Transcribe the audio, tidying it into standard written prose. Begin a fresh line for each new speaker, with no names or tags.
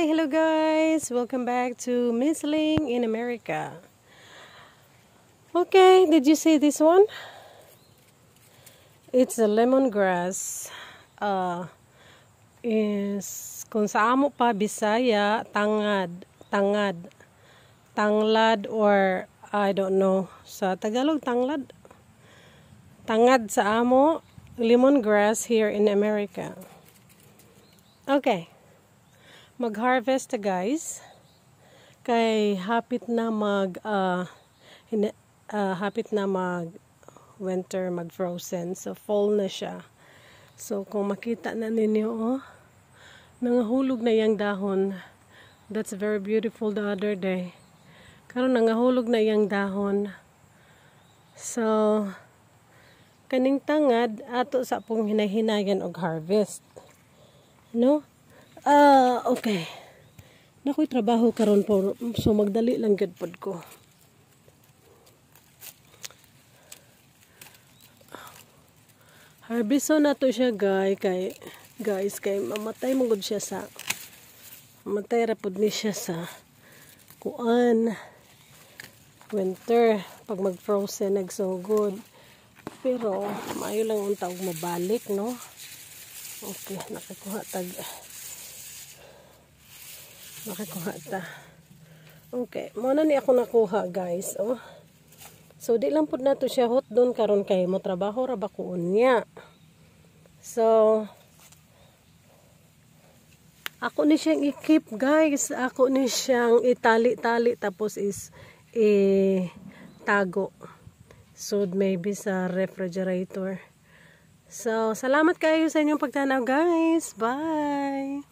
Hello guys! Welcome back to Miss Ling in America. Okay, did you see this one? It's a lemongrass. Is kung sa amo pa Bisaya, tanglad or I don't know. Sa Tagalog tanglad. Tangad sa amo, lemongrass here in America. Okay. Mag-harvest guys. Kay hapit na mag winter, mag-frozen. So fall na siya. So kung makita na ninyo, nangahulog na yang dahon. That's very beautiful the other day. Karon nangahulog na yang dahon. So kaning tangad ato sa pong hinahinayan og harvest. No? Okay. Nakoy trabaho karon po, so magdali lang gud pod ko. Harvest na to siya guys, kay mamatay mo gud siya sa mamatay ra pod ni siya sa kuan winter pag mag-frozen nagsugod. Pero maayo lang unta og mabalik, no? Okay, nakakuha ta. Okay, muna ni ako nakuha guys, oh. So di lang pud nato siya hot doon karon kay mo trabaho ra ba ko unya. So ako ni siyang i-keep guys, ako ni siyang itali-tali tapos is tago. So maybe sa refrigerator. So salamat kayo sa inyong pagtanaw guys. Bye.